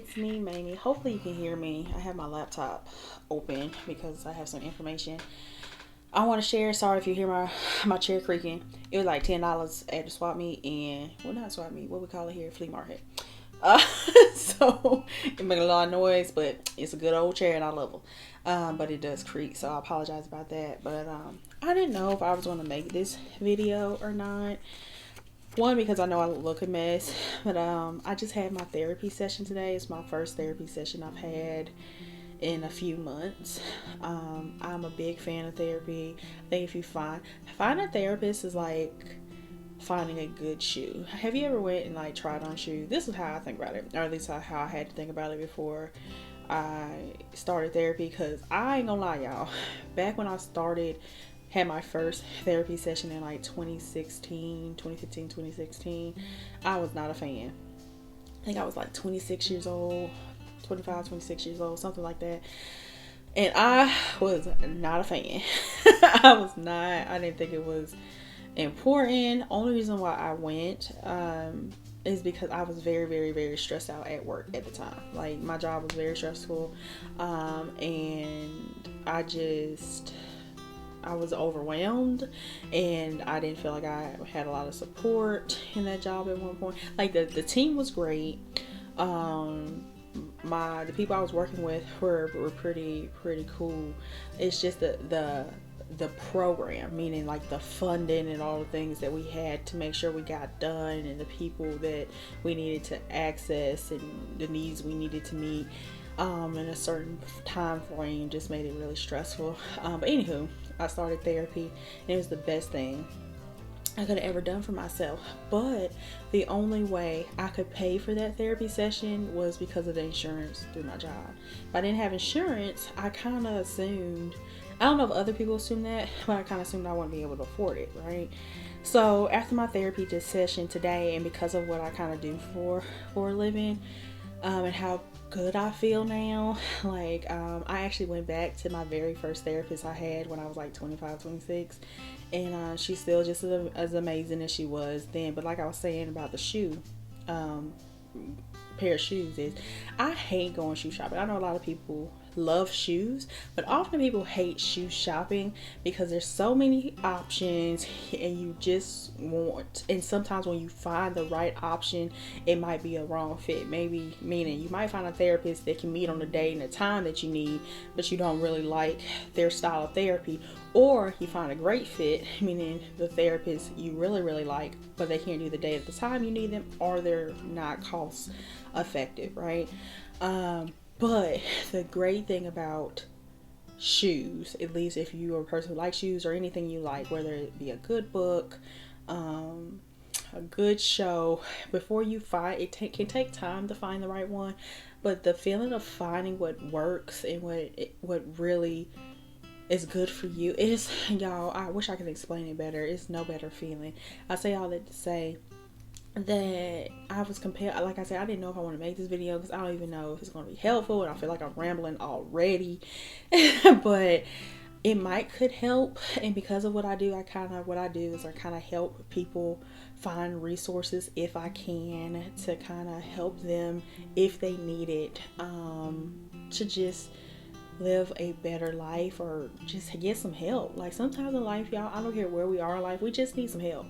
it's me, Mamie. Hopefully you can hear me. I have my laptop open because I have some information I want to share. Sorry if you hear my chair creaking. It was like $10 at the swap meet and, well, not swap meet, what we call it here, flea market. Uh, so it makes a lot of noise, but it's a good old chair and I love them. But it does creak, so I apologize about that. But I didn't know if I was going to make this video or not. One, because I know I look a mess, but I just had my therapy session today. It's my first therapy session I've had in a few months. I'm a big fan of therapy. I think if you find a therapist is like finding a good shoe. Have you ever went and like tried on shoes? This is how I think about it, or at least how I had to think about it before I started therapy. Because I ain't gonna lie, y'all, back when I had my first therapy session in like 2016, I was not a fan. I think I was like 26 years old, 25, 26 years old, something like that. And I was not a fan. I didn't think it was important. Only reason why I went is because I was very, very, very stressed out at work at the time. Like, my job was very stressful. And I was overwhelmed, and I didn't feel like I had a lot of support in that job at one point. Like, the team was great. The people I was working with were pretty cool. It's just the program, meaning like the funding and all the things that we had to make sure we got done, and the people that we needed to access, and the needs we needed to meet in a certain time frame just made it really stressful. But anywho, I started therapy, and it was the best thing I could have ever done for myself. But the only way I could pay for that therapy session was because of the insurance through my job. If I didn't have insurance, I kind of assumed, I don't know if other people assume that, but I kind of assumed I wouldn't be able to afford it, right? So after my therapy session today, and because of what I kind of do for a living, and how good I feel now, like I actually went back to my very first therapist I had when I was like 25, 26, and she's still just as amazing as she was then. But like I was saying about the pair of shoes, is I hate going shoe shopping. I know a lot of people love shoes, but often people hate shoe shopping because there's so many options, and you just want, and sometimes when you find the right option, it might be a wrong fit. Maybe meaning you might find a therapist that can meet on the day and the time that you need, but you don't really like their style of therapy. Or you find a great fit, meaning the therapist you really, really like, but they can't do the day at the time you need them, or they're not cost effective, right? But the great thing about shoes, at least if you're a person who likes shoes or anything you like, whether it be a good book, a good show, before you find it, can take time to find the right one. But the feeling of finding what works and what really is good for you is, y'all, I wish I could explain it better. It's no better feeling. I say all that to say that I was compelled, like I said, I didn't know if I want to make this video because I don't even know if it's going to be helpful, and I feel like I'm rambling already. But it could help, and because of what I do, I kind of help people find resources if I can, to kind of help them if they need it, to just live a better life, or just get some help. Like, sometimes in life, y'all, I don't care where we are in life, we just need some help.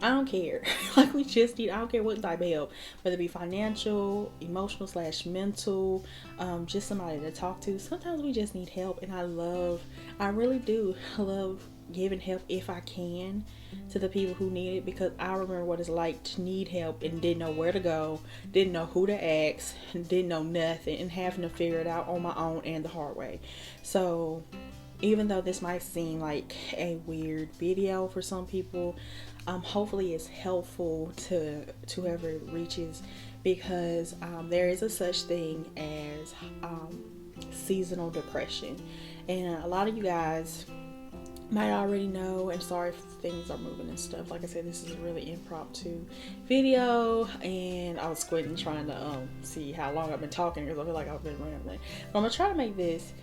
I don't care. Like, I don't care what type of help, whether it be financial, emotional / mental, just somebody to talk to. Sometimes we just need help, and I really do love giving help if I can to the people who need it, because I remember what it's like to need help and didn't know where to go, didn't know who to ask, didn't know nothing, and having to figure it out on my own and the hard way. So even though this might seem like a weird video for some people, hopefully it's helpful to whoever it reaches, because there is a such thing as seasonal depression, and a lot of you guys might already know. And sorry if things are moving and stuff. Like I said, this is a really impromptu video, and I was squinting trying to see how long I've been talking, because I feel like I've been rambling. But I'm gonna try to make this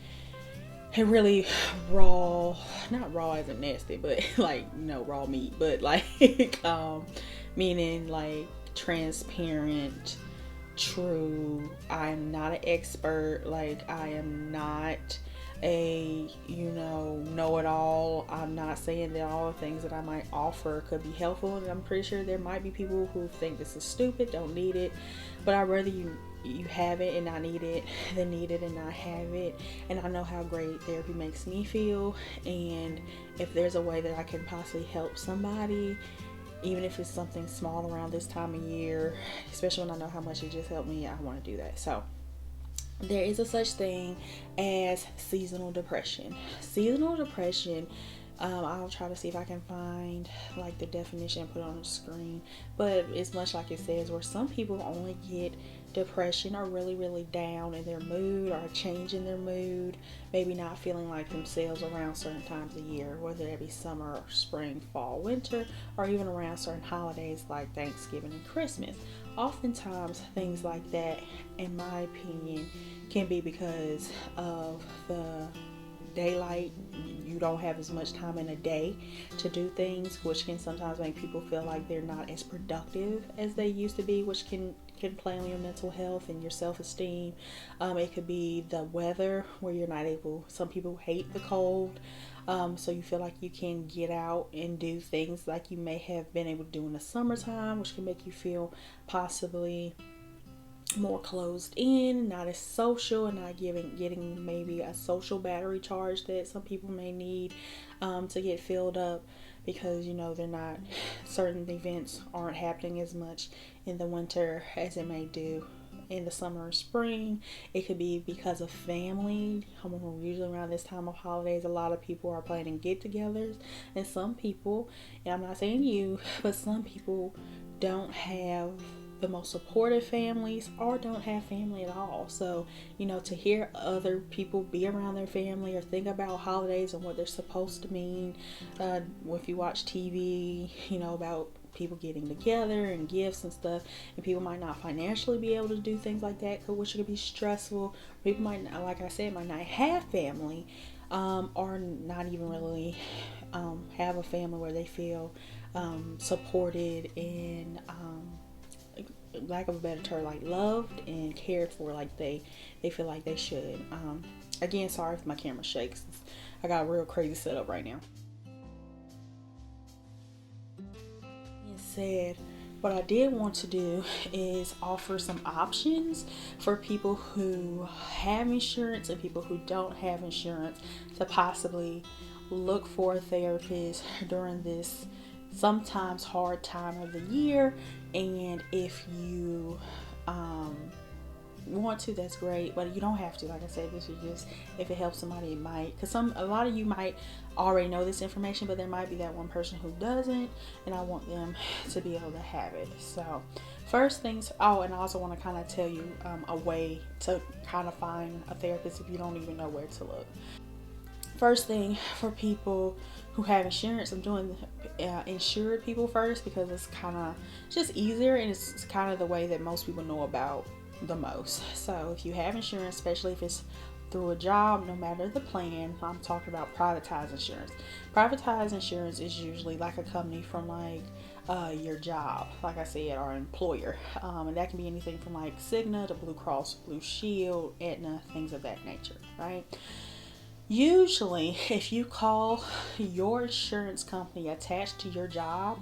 a really raw, not raw as in nasty, but like, raw meat, but like meaning like transparent, I am not an expert. Like, I am not a, know it all. I'm not saying that all the things that I might offer could be helpful. And I'm pretty sure there might be people who think this is stupid, don't need it. But I'd rather you have it and not need it than need it and not have it. And I know how great therapy makes me feel. And if there's a way that I can possibly help somebody, even if it's something small around this time of year, especially when I know how much it just helped me, I want to do that. So there is a such thing as seasonal depression. Seasonal depression, I'll try to see if I can find like the definition and put it on the screen, but it's much like it says, where some people only get depression or really down in their mood, or a change in their mood, maybe not feeling like themselves around certain times of year, whether it be summer or spring, fall, winter, or even around certain holidays like Thanksgiving and Christmas. Oftentimes things like that, in my opinion, can be because of the daylight. You don't have as much time in a day to do things, which can sometimes make people feel like they're not as productive as they used to be, which can play on your mental health and your self-esteem. It could be the weather, where you're not able, some people hate the cold, so you feel like you can get out and do things like you may have been able to do in the summertime, which can make you feel possibly more closed in, not as social, and not getting maybe a social battery charge that some people may need to get filled up, because they're not, certain events aren't happening as much in the winter as it may do in the summer or spring. It could be because of family. Usually around this time of holidays, a lot of people are planning get-togethers, and some people, and I'm not saying you, but some people don't have the most supportive families, or don't have family at all. So, to hear other people be around their family, or think about holidays and what they're supposed to mean, if you watch TV, about people getting together and gifts and stuff, and people might not financially be able to do things like that, which could be stressful. People might not, like I said, might not have family, or not even really have a family where they feel supported and lack of a better term, like loved and cared for, like they feel like they should. Again, sorry if my camera shakes. I got a real crazy setup right now. Being said, what I did want to do is offer some options for people who have insurance and people who don't have insurance, to possibly look for a therapist during this sometimes hard time of the year. And if you want to, that's great, but you don't have to. Like I said, this is just, if it helps somebody, it might, because a lot of you might already know this information, but there might be that one person who doesn't, and I want them to be able to have it. So first things, and I also want to kind of tell you a way to kind of find a therapist if you don't even know where to look. First thing, for people who have insurance, I'm doing insured people first, because it's kind of just easier, and it's kind of the way that most people know about the most. So if you have insurance, especially if it's through a job, no matter the plan, I'm talking about privatized insurance. Privatized insurance is usually like a company from like your job, like I said, or employer, and that can be anything from like Cigna to Blue Cross Blue Shield, Aetna, things of that nature, right? Usually, if you call your insurance company attached to your job,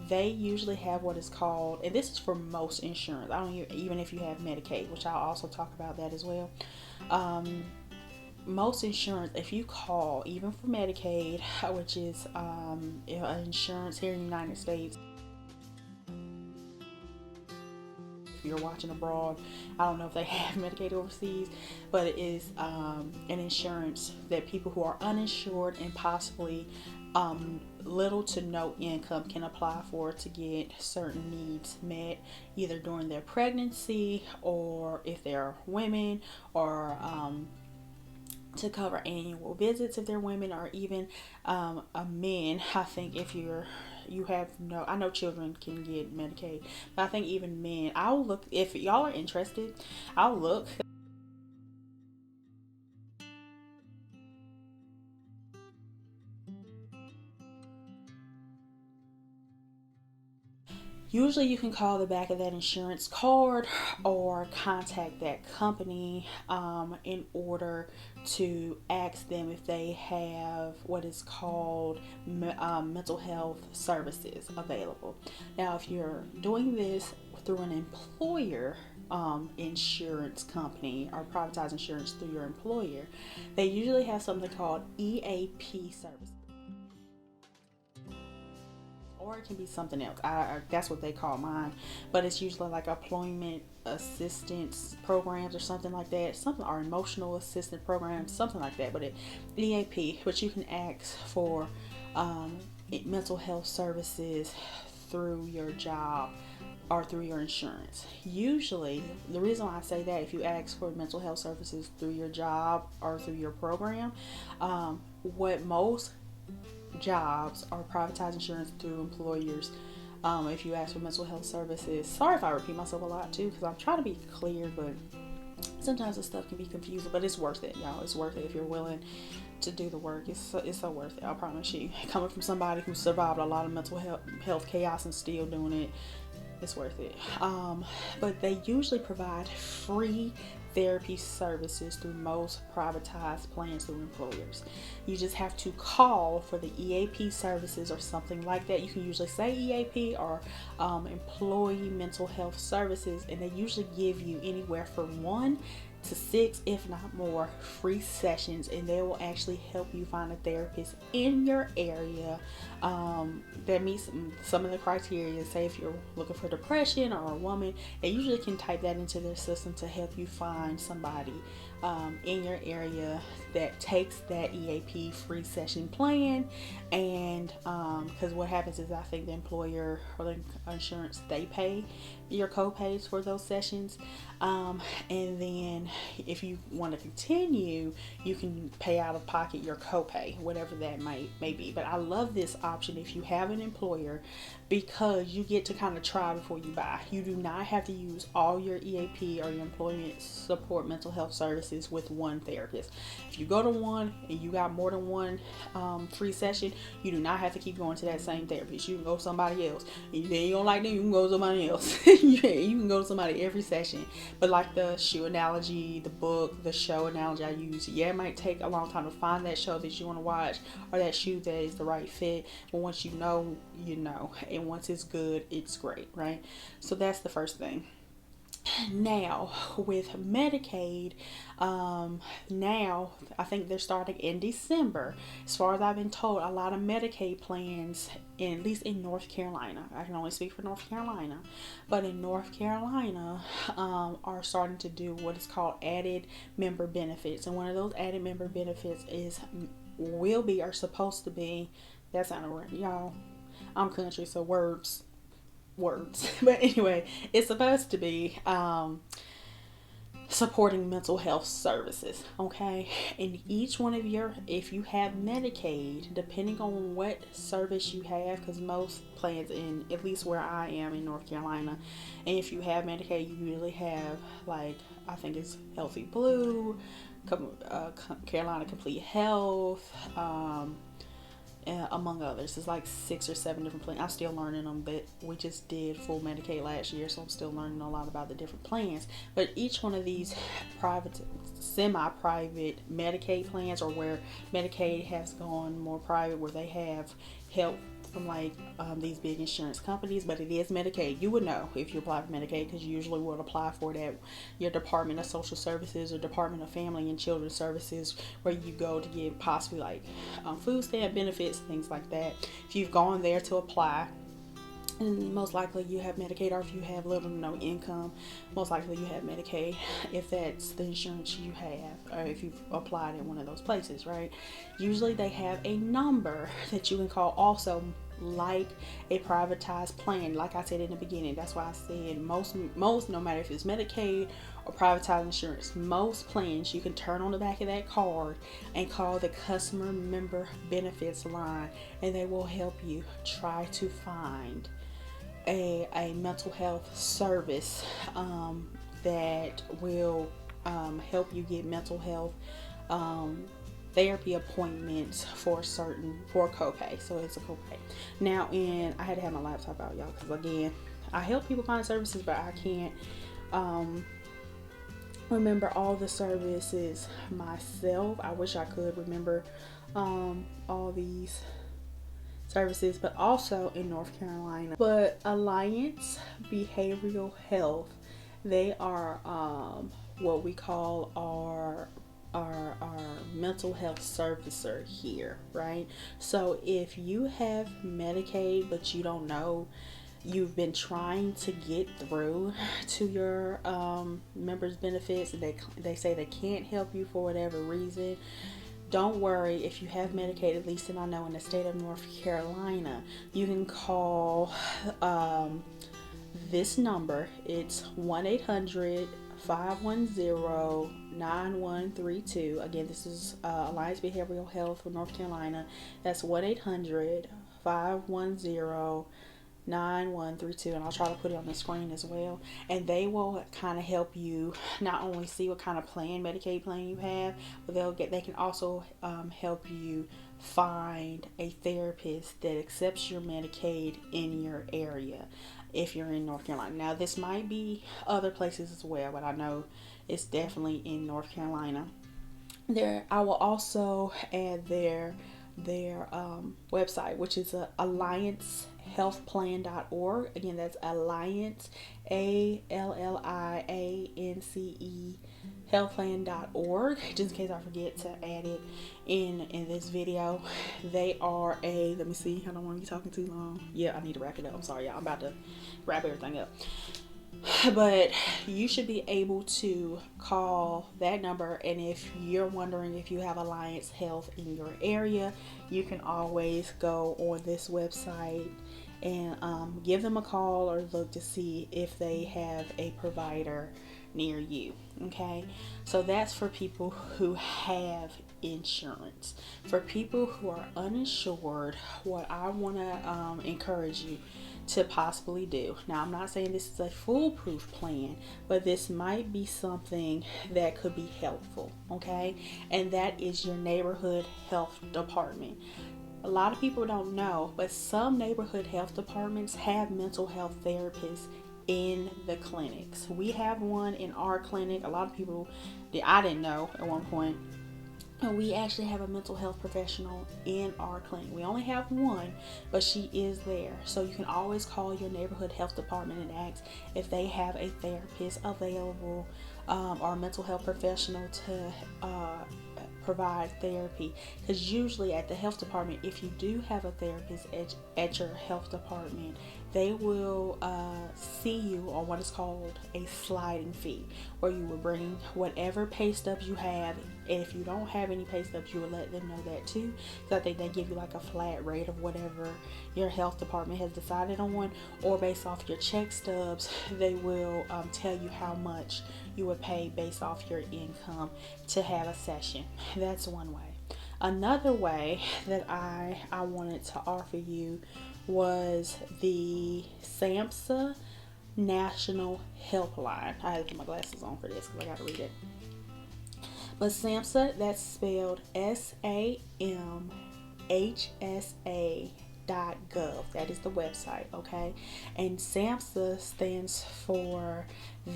they usually have what is called, and this is for most insurance, even if you have Medicaid, which I'll also talk about that as well. Most insurance, if you call, even for Medicaid, which is insurance here in the United States, if you're watching abroad, I don't know if they have Medicaid overseas, but it is an insurance that people who are uninsured and possibly little to no income can apply for, to get certain needs met, either during their pregnancy, or if they're women, or to cover annual visits if they're women, or even a men. I think if you have no, I know children can get Medicaid, but I think even men, I'll look, if y'all are interested, I'll look. Usually you can call the back of that insurance card or contact that company in order to ask them if they have what is called mental health services available. Now, if you're doing this through an employer insurance company or privatized insurance through your employer, they usually have something called EAP services. Or it can be something else. That's what they call mine, but it's usually like employment assistance programs or something like that, something or emotional assistance programs, something like that. But EAP, which you can ask for mental health services through your job or through your insurance. Usually, the reason why I say that, if you ask for mental health services through your job or through your program, what most jobs or privatized insurance through employers, if you ask for mental health services, sorry if I repeat myself a lot too, because I'm trying to be clear, but sometimes this stuff can be confusing, but it's worth it, y'all. It's worth it if you're willing to do the work. It's so worth it, I promise you. Coming from somebody who survived a lot of mental health chaos and still doing it, it's worth it. But they usually provide free therapy services through most privatized plans through employers. You just have to call for the EAP services or something like that. You can usually say EAP or employee mental health services, and they usually give you anywhere from 1 to 6, if not more, free sessions, and they will actually help you find a therapist in your area that meets some of the criteria. Say if you're looking for depression or a woman, they usually can type that into their system to help you find somebody in your area that takes that EAP free session plan. And because what happens is, I think the employer or the insurance, they pay your co-pays for those sessions, and then if you want to continue, you can pay out of pocket your co-pay, whatever that may be. But I love this option if you have an employer, because you get to kind of try before you buy. You do not have to use all your EAP or your employment support mental health services with one therapist. If you go to one and you got more than one free session, you do not have to keep going to that same therapist. You can go to somebody else. And then you don't like them, you can go to somebody else. You can go to somebody every session. But like the shoe analogy, the book, the show analogy I use, yeah, it might take a long time to find that show that you want to watch or that shoe that is the right fit. But once you know, you know. And once it's good, it's great, right? So that's the first thing. Now, with Medicaid, now I think they're starting in December. As far as I've been told, a lot of Medicaid plans, at least in North Carolina, I can only speak for North Carolina, but in North Carolina, are starting to do what is called added member benefits. And one of those added member benefits are supposed to be, that's not a word, y'all. I'm country, so words. But anyway, it's supposed to be supporting mental health services, okay? And each one of if you have Medicaid, depending on what service you have, because most plans, in at least where I am in North Carolina, and if you have Medicaid, you usually have, like, I think it's Healthy Blue, Carolina Complete Health, among others. It's like 6 or 7 different plans. I'm still learning them, but we just did full Medicaid last year, so I'm still learning a lot about the different plans. But each one of these private, semi-private Medicaid plans, or where Medicaid has gone more private, where they have help from like these big insurance companies, but it is Medicaid. You would know if you apply for Medicaid, because you usually would apply for it at your Department of Social Services or Department of Family and Children's Services, where you go to get possibly like food stamp benefits, things like that. If you've gone there to apply, and most likely you have Medicaid, or if you have little to no income, most likely you have Medicaid, if that's the insurance you have, or if you've applied in one of those places, right? Usually they have a number that you can call also, like a privatized plan. Like I said in the beginning, that's why I said most, no matter if it's Medicaid or privatized insurance, most plans you can turn on the back of that card and call the customer member benefits line, and they will help you try to find a mental health service that will help you get mental health therapy appointments for copay. So it's a copay. Now, and I had to have my laptop out, y'all, because again, I help people find services, but I can't remember all the services myself. I wish I could remember all these services, but also in North Carolina. But Alliance Behavioral Health, they are what we call our mental health servicer here, right? So if you have Medicaid but you don't know, you've been trying to get through to your members benefits, and they say they can't help you for whatever reason, don't worry. If you have Medicaid, at least I know in the state of North Carolina, you can call this number. It's 1-800-510-9132. Again, this is Alliance Behavioral Health for North Carolina. That's 1-800-510-9132, and I'll try to put it on the screen as well. And they will kind of help you not only see what kind of Medicaid plan you have, but they can also help you find a therapist that accepts your Medicaid in your area if you're in North Carolina. Now, this might be other places as well, but I know it's definitely in North Carolina. I will also add their website, which is alliancehealthplan.org. Again, that's Alliance, ALLIANCE, healthplan.org, just in case I forget to add it in this video. They are let me see, I don't want to be talking too long. Yeah, I need to wrap it up. I'm sorry, y'all. I'm about to wrap everything up. But you should be able to call that number, and if you're wondering if you have Alliance Health in your area, you can always go on this website and give them a call or look to see if they have a provider near you. Okay, so that's for people who have insurance. For people who are uninsured, what I want to encourage you to possibly do. Now, I'm not saying this is a foolproof plan, but this might be something that could be helpful, okay? And that is your neighborhood health department. A lot of people don't know, but some neighborhood health departments have mental health therapists in the clinics. We have one in our clinic. A lot of people, I didn't know at one point, and we actually have a mental health professional in our clinic. We only have one, but she is there. So you can always call your neighborhood health department and ask if they have a therapist available or a mental health professional to provide therapy. Because usually at the health department, if you do have a therapist at your health department, they will see you on what is called a sliding fee, where you will bring whatever pay stubs you have, and if you don't have any pay stubs, you will let them know that too, because I think they give you like a flat rate of whatever your health department has decided on, or based off your check stubs, they will tell you how much you would pay based off your income to have a session. That's one way. Another way that I wanted to offer you was the SAMHSA National Helpline. I had to put my glasses on for this because I got to read it. But SAMHSA, that's spelled SAMHSA.gov. That is the website, okay? And SAMHSA stands for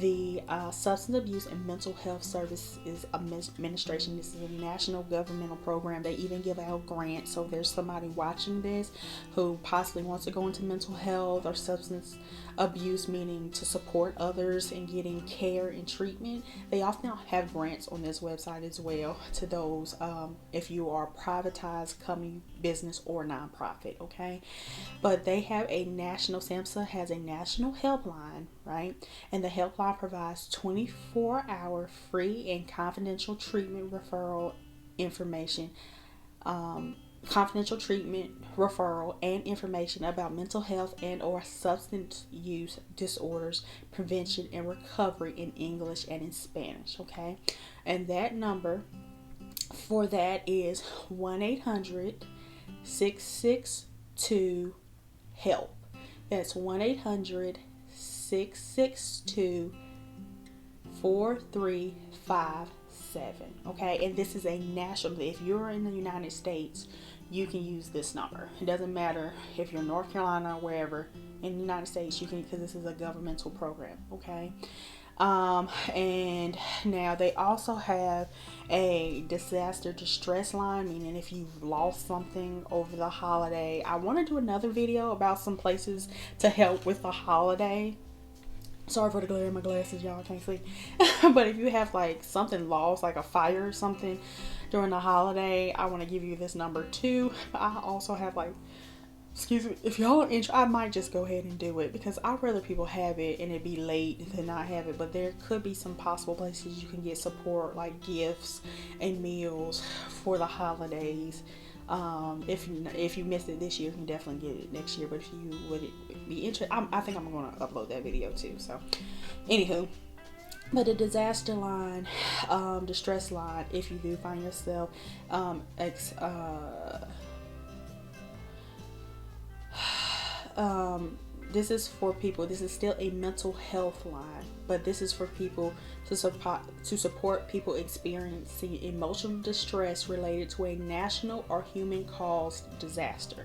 the Substance Abuse and Mental Health Services Administration. This is a national governmental program. They even give out grants. So if there's somebody watching this who possibly wants to go into mental health or substance abuse, meaning to support others in getting care and treatment, they often have grants on this website as well to those if you are privatized company, business, or nonprofit, okay? But they have a national, SAMHSA has a national helpline, right? And the helpline provides 24-hour free and confidential treatment referral information, confidential treatment referral and information about mental health and or substance use disorders, prevention and recovery in English and in Spanish, okay? And that number for that is 1-800-662-HELP. That's 1-800-662-4357. 877. Okay, and this is a national. If you're in the United States, you can use this number. It doesn't matter if you're in North Carolina or wherever in the United States, you can, because this is a governmental program. Okay. And now they also have a disaster distress line, meaning if you've lost something over the holiday. I want to do another video about some places to help with the holiday. Sorry for the glare in my glasses, y'all can't see. But if you have like something lost, like a fire or something during the holiday, I want to give you this number too. I also have like, excuse me, if y'all are interested, I might just go ahead and do it, because I'd rather people have it and it be late than not have it. But there could be some possible places you can get support, like gifts and meals for the holidays. If you missed it this year, you can definitely get it next year. But if you would be interested, I think I'm going to upload that video too. So, anywho. But the disaster line, distress line, if you do find yourself this is for people. This is still a mental health line, but this is for people to support people experiencing emotional distress related to a national or human caused disaster,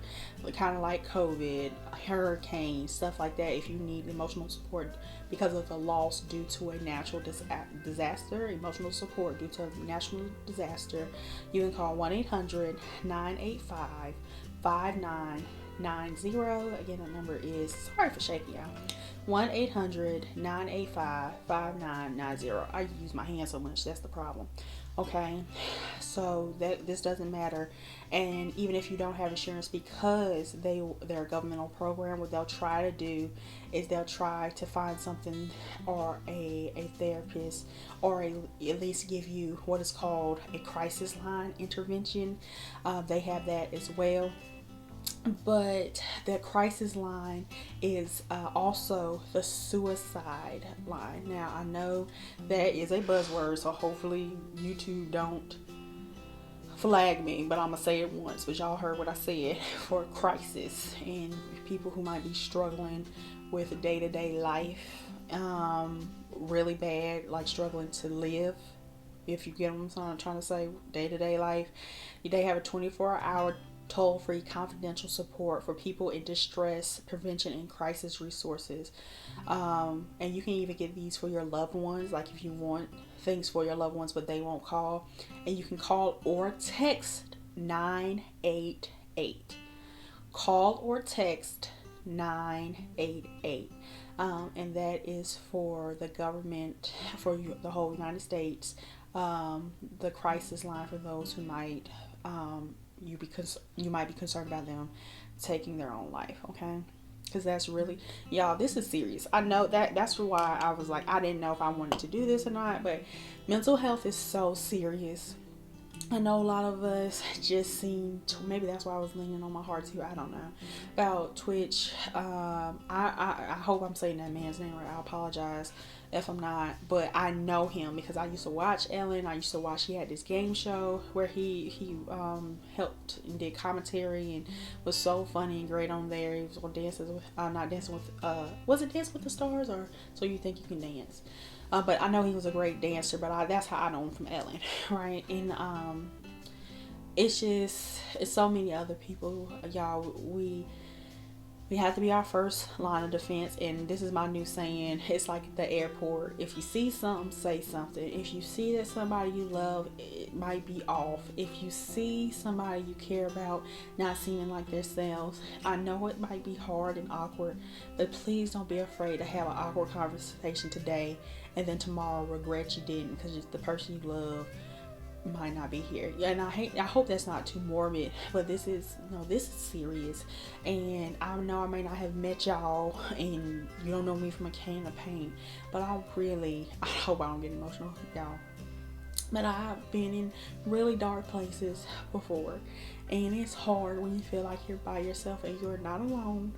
kind of like COVID, hurricanes, stuff like that. If you need emotional support because of the loss due to a natural disaster, emotional support due to a national disaster, you can call 1-800-985-5990. Again, that number is, sorry for shaking y'all, 1-800-985-5990. I use my hand so much, that's the problem. Okay, so that this doesn't matter. And even if you don't have insurance, because they're a governmental program, what they'll try to do is they'll try to find something, or a therapist, or at least give you what is called a crisis line intervention. They have that as well. But the crisis line is also the suicide line. Now, I know that is a buzzword, so hopefully YouTube don't flag me, but I'm gonna say it once, but y'all heard what I said. For crisis and people who might be struggling with day-to-day life, really bad, like struggling to live. If you get what I'm trying to say, day-to-day life, they have a 24-hour toll-free confidential support for people in distress, prevention, and crisis resources. And you can even get these for your loved ones, like if you want things for your loved ones but they won't call. And you can call or text 988. Call or text 988. And that is for the government, for the whole United States. The crisis line for those who might you might be concerned about them taking their own life. Okay, because that's really, y'all, this is serious. I know that's why I was like, I didn't know if I wanted to do this or not, but mental health is so serious. I know a lot of us just seem to, maybe that's why I was leaning on my heart too, I don't know, about Twitch. I hope I'm saying that man's name right. I apologize if I'm not, but I know him because I used to watch Ellen. I used to watch, he had this game show where he helped and did commentary and was so funny and great on there. He was on Dances with, not Dancing with, was it Dance with the Stars or So You Think You Can Dance? But I know he was a great dancer, but that's how I know him from Ellen, right? And it's so many other people, y'all. We have to be our first line of defense, and this is my new saying. It's like the airport. If you see something, say something. If you see that somebody you love, it might be off. If you see somebody you care about not seeming like themselves, I know it might be hard and awkward, but please don't be afraid to have an awkward conversation today and then tomorrow regret you didn't, because the person you love might not be here. Yeah, and I hope that's not too morbid, but this is serious. And I know I may not have met y'all and you don't know me from a can of paint, but I hope I don't get emotional, y'all. But I've been in really dark places before, and it's hard when you feel like you're by yourself, and you're not alone.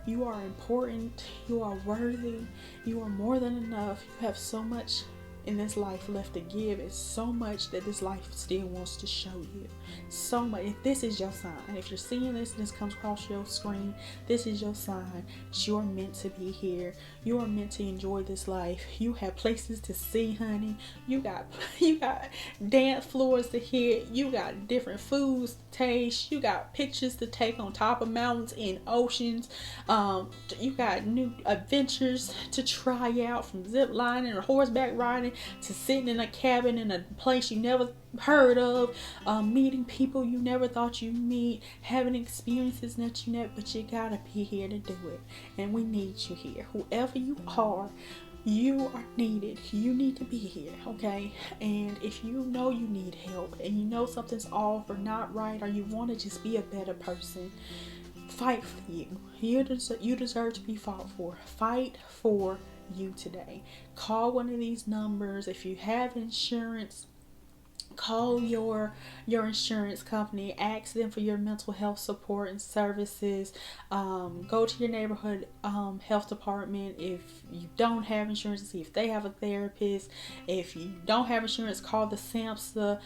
You are important, you are worthy, you are more than enough. You have so much in this life left to give. It's so much that this life still wants to show you. so much. If this is your sign, if you're seeing this and this comes across your screen, this is your sign. You're meant to be here. You are meant to enjoy this life. You have places to see, honey. You got dance floors to hit. You got different foods to taste. You got pictures to take on top of mountains and oceans. You got new adventures to try out, from zip lining or horseback riding to sitting in a cabin in a place you never heard of, meeting people you never thought you'd meet, having experiences that you never, but you gotta be here to do it. And we need you here. Whoever you are needed. You need to be here, okay? And if you know you need help and you know something's off or not right, or you want to just be a better person, fight for you. You deserve to be fought for. Fight for you today. Call one of these numbers. If you have insurance, call your insurance company, ask them for your mental health support and services. Go to your neighborhood health department if you don't have insurance, see if they have a therapist. If you don't have insurance, call the SAMHSA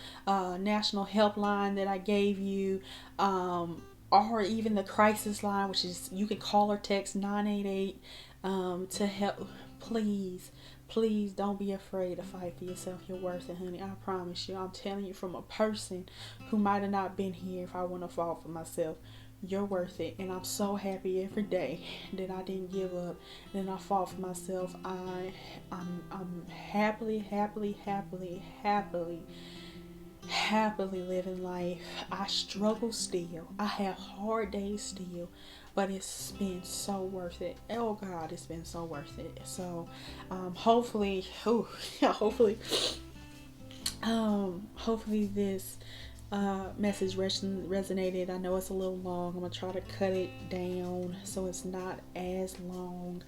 national helpline that I gave you, or even the crisis line, which is, you can call or text 988 to help. Please don't be afraid to fight for yourself. You're worth it, honey. I promise you. I'm telling you from a person who might have not been here if I wouldn't have fought for myself. You're worth it. And I'm so happy every day that I didn't give up and I fought for myself. I'm happily living life. I struggle still. I have hard days still. But it's been so worth it. Oh God, it's been so worth it. So hopefully this message resonated. I know it's a little long. I'm gonna try to cut it down so it's not as long.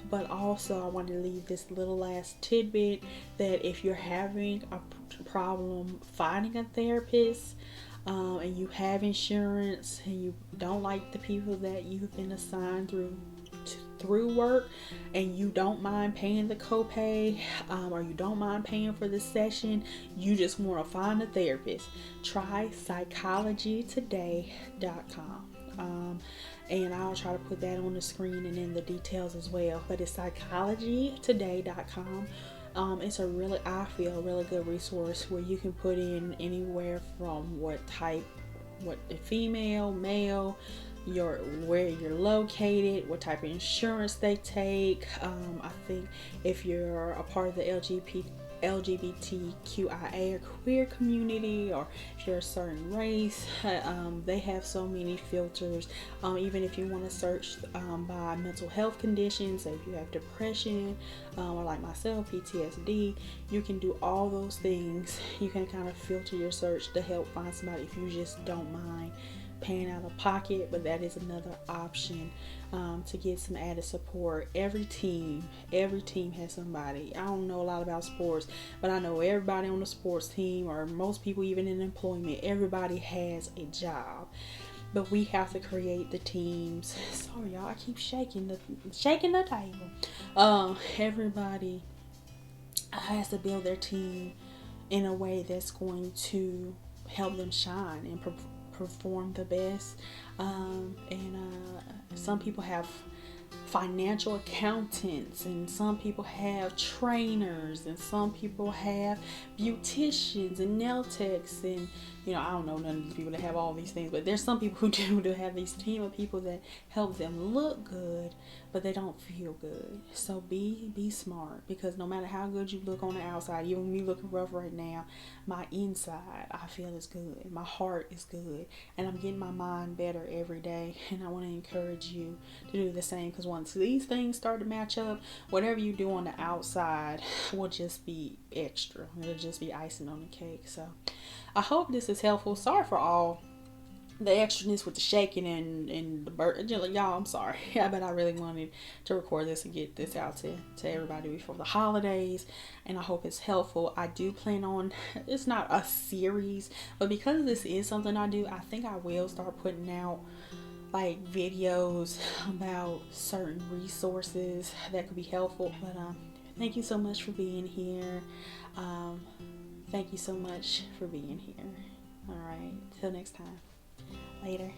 But also I wanted to leave this little last tidbit that if you're having a problem finding a therapist, and you have insurance and you don't like the people that you've been assigned through work, and you don't mind paying the copay, or you don't mind paying for the session, you just want to find a therapist, try psychologytoday.com. And I'll try to put that on the screen and in the details as well, but it's psychologytoday.com. It's a really good resource where you can put in anywhere from what female, male, where you're located, what type of insurance they take. I think if you're a part of the LGBTQIA or queer community, or if you're a certain race, they have so many filters. Even if you want to search by mental health conditions, so if you have depression, or like myself, PTSD, you can do all those things. You can kind of filter your search to help find somebody if you just don't mind paying out of pocket, but that is another option to get some added support. Every team has somebody. I don't know a lot about sports, but I know everybody on the sports team, or most people even in employment, everybody has a job. But we have to create the teams. Sorry y'all, I keep shaking the table. Everybody has to build their team in a way that's going to help them shine and perform the best. Some people have financial accountants, and some people have trainers, and some people have beauticians and nail techs, and I don't know none of these people that have all these things, but there's some people who do to have these team of people that help them look good, but they don't feel good. So be smart, because no matter how good you look on the outside, even me looking rough right now, my inside I feel is good, my heart is good, and I'm getting my mind better every day. And I want to encourage you to do the same, because once these things start to match up, whatever you do on the outside will just be extra. It'll just be icing on the cake. So I hope this is helpful. Sorry for all the extraness with the shaking and the bird. Y'all, I'm sorry. But I really wanted to record this and get this out to everybody before the holidays. And I hope it's helpful. I do plan on, it's not a series, but because this is something I do, I think I will start putting out like videos about certain resources that could be helpful. But thank you so much for being here. Thank you so much for being here. All right. Till next time. Later.